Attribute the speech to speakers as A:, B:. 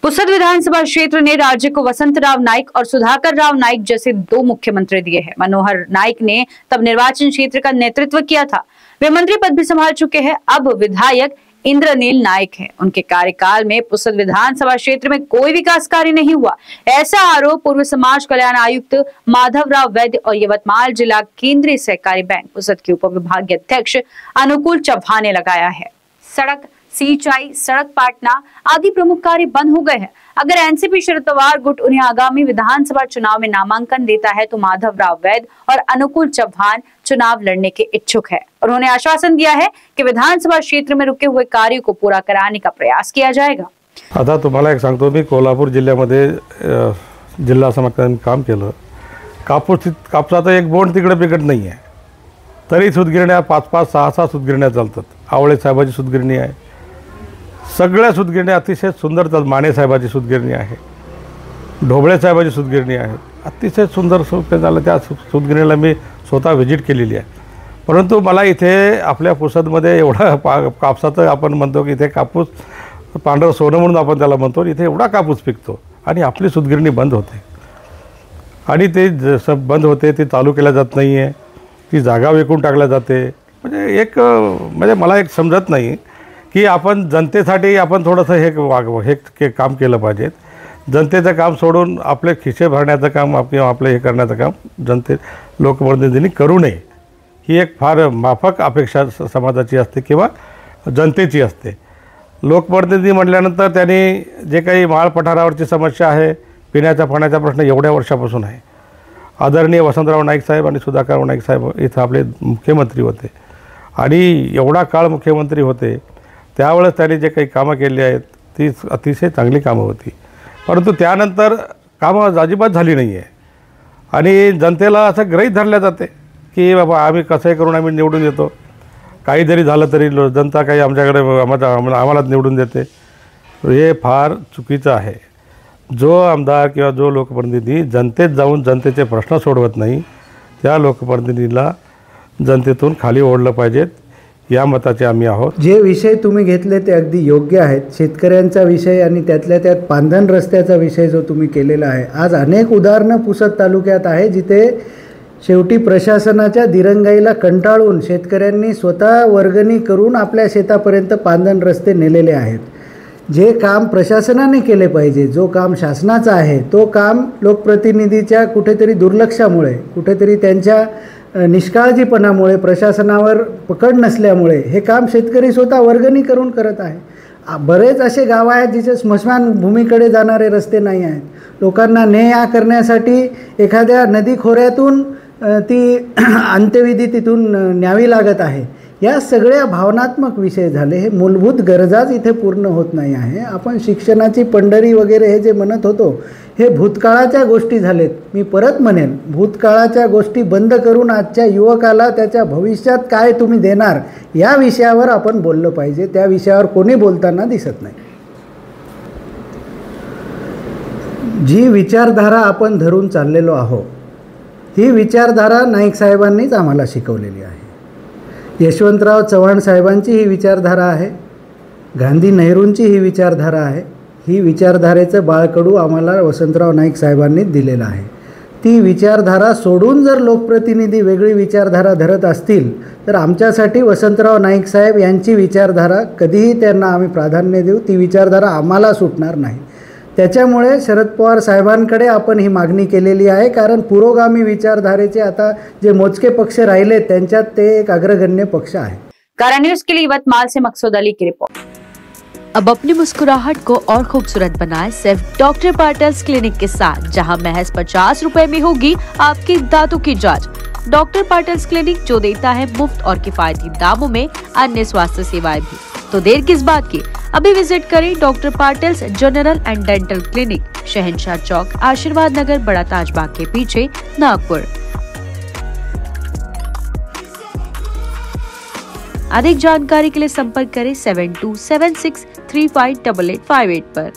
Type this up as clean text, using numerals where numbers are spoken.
A: पुसद विधानसभा क्षेत्र ने राज्य को वसंतराव नाइक और सुधाकर राव नाइक जैसे दो मुख्यमंत्री दिए हैं। मनोहर नाइक ने तब निर्वाचन क्षेत्र का नेतृत्व किया था, वे मंत्री पद भी संभाल चुके हैं। अब विधायक इंद्रनील नाइक हैं। उनके कार्यकाल में पुसद विधानसभा क्षेत्र में कोई विकास कार्य नहीं हुआ, ऐसा आरोप पूर्व समाज कल्याण आयुक्त माधवराव वैद्य और यवतमाल जिला केंद्रीय सहकारी बैंक पुसद के उप विभागीय अध्यक्ष अनुकूल चौहान ने लगाया है। सड़क, सिंचाई, सड़क पाटना आदि प्रमुख कार्य बंद हो गए हैं। अगर एनसीपी शरद पवार गुट उन्हें आगामी विधानसभा चुनाव में नामांकन देता है तो माधवराव वैद्य और अनुकूल चौहान चुनाव लड़ने के इच्छुक है। उन्होंने आश्वासन दिया है कि विधानसभा क्षेत्र में रुके हुए कार्यों को पूरा कराने का प्रयास किया जाएगा।
B: आता तुम्हाला एक सांगतो, मी कोल्हापूर जिल्ह्यामध्ये जिल्हा समाजकार्याने काम केलं। कापसाचा एक बोंड तिकडे पिकत नाही आहे, तरी सूतगिरण्या 5-5, 6-6 सूतगिरण्या चालतात। आवळे साहेबाची सूतगिरणी आहे, सगळ्या सूतगिरण्या अतिशय सुंदर चालतात। माने साहेबाची सूतगिरणी आहे, ढोबळे साहेबाची सूतगिरणी आहे, अतिशय सुंदर सूत झालं। त्या सूतगिरणीला मी स्वतः व्हिजिट केलेली आहे। परंतु मला इथे आपल्या पुसदमध्ये एवढा कापसाचं आपण म्हणतो की इथे कापूस पांढरं सोनं म्हणून आपण त्याला म्हणतो, इथे एवढा कापूस पिकतो आणि आपली सूतगिरणी बंद होते आणि ते जसं बंद होते ते चालू केल्या जात नाही आहे, ती जागा विकून टाकल्या जाते। म्हणजे मला एक समजत नाही की आपण जनतेसाठी आपण थोडंसं हे काम केलं पाहिजे। जनतेचं काम सोडून आपले खिसे भरण्याचं काम किंवा आपलं हे करण्याचं काम लोकप्रतिनिधींनी करू नये, ही एक फार माफक अपेक्षा समाजाची असते किंवा जनतेची असते। लोकप्रतिनिधी म्हटल्यानंतर त्यांनी जे काही माळ पठारावरची समस्या आहे, पिण्याच्या पाण्याचा प्रश्न एवढ्या वर्षापासून आहे। आदरणीय वसंतराव नाईक साहेब आणि सुधाकर नाईक साहेब इथं आपले मुख्यमंत्री होते आणि एवढा काळ मुख्यमंत्री होते, त्यावेळेस त्यांनी जे काही कामं केली आहेत ती अतिशय चांगली कामं होती। परंतु त्यानंतर कामं अजिबात झाली नाही आहे आणि जनतेला असं गृहीत धरलं जाते की बाबा आम्ही कसंही करून आम्ही निवडून येतो, काही जरी झालं तरी जनता काही आमच्याकडे आम्हालाच निवडून देते। हे फार चुकीचं आहे। जो आमदार किंवा जो लोकप्रतिनिधी जनतेत जाऊन जनतेचे प्रश्न सोडवत नाही, त्या लोकप्रतिनिधीला जनतेतून खाली ओढलं पाहिजेत, या मताचे आम्ही आहोत।
C: जे विषय तुम्ही घेतले ते अगदी योग्य आहेत। शेतकऱ्यांचा विषय आणि त्यातल्या त्यात पांधन रस्त्याचा विषय जो तुम्ही केलेला आहे, आज अनेक उदाहरणं पुसद तालुक्यात आहे जिथे शेवटी प्रशासनाच्या दिरंगाईला कंटाळून शेतकऱ्यांनी स्वतः वर्गणी करून आपल्या शेतापर्यंत पांधन रस्ते नेलेले आहेत। जे काम प्रशासनाने केले पाहिजे, जो काम शासनाचं आहे, तो काम लोकप्रतिनिधीच्या कुठेतरी दुर्लक्षामुळे, कुठेतरी त्यांच्या निष्काळजीपणामुळे, प्रशासनावर पकड नसल्यामुळे हे काम शेतकरी स्वतः वर्गणी करून करत आहे। बरेच असे गाव आहेत जिथे स्मशानभूमीकडे जाणारे रस्ते नाही आहेत। लोकांना ने-या करण्यासाठी एखाद्या नदी खोऱ्यातून ती अंत्यविधी तिथून न्यावी लागत आहे। या सगळ्या भावनात्मक विषय झाले, हे मूलभूत गरजाच इथे पूर्ण होत नाही आहे। आपण शिक्षणाची पंढरी वगैरे हे जे म्हणत होतो, हे भूतकाळाच्या गोष्टी झालेत। मी परत म्हणेन, भूतकाळाच्या गोष्टी बंद करून आजच्या युवकाला त्याच्या भविष्यात काय तुम्ही देणार या विषयावर आपण बोललं पाहिजे। त्या विषयावर कोणी बोलताना दिसत नाही। जी विचारधारा आपण धरून चाललेलो आहोत, ही विचारधारा नाईक साहेबांनीच आम्हाला शिकवलेली आहे। यशवंतराव चव्हाण साहेबांची ही विचारधारा आहे, गांधी नेहरूंची ही विचारधारा आहे। ही विचारधारेचं बाळकडू आम्हाला वसंतराव नाईक साहेबांनी दिलेलं आहे। ती विचारधारा सोडून जर लोकप्रतिनिधी वेगळी विचारधारा धरत असतील तर आमच्यासाठी वसंतराव नाईक साहेब यांची विचारधारा कधीही त्यांना आम्ही प्राधान्य देऊ, ती विचारधारा आम्हाला सुटणार नाही। त्याच्यामुळे शरद पवार साहेबांकडे आपण ही मागणी केलेली आहे, कारण पुरोगामी विचारधारेचे आता जे मोजके पक्ष राहिले त्यांच्यात ते एक अग्रगण्य पक्ष आहे।
A: कारा न्यूज के लिए यवतमाल से मकसूद अली की रिपोर्ट।
D: अब अपनी मुस्कुराहट को और खूबसूरत बनाएं सिर्फ डॉक्टर पाटल्स क्लिनिक के साथ, जहां महज 50 रुपए में होगी आपकी दांतों की जांच। डॉक्टर पाटल्स क्लिनिक जो देता है मुफ्त और किफायती दामों में अन्य स्वास्थ्य सेवाएं भी। तो देर किस बात की, अभी विजिट करें doctor Patil's general and dental clinic, Shahanshah Chowk, आशीर्वाद नगर, बड़ा ताजबाग के पीछे, नागपुर। अधिक जानकारी के लिए संपर्क करें 7276358858 पर।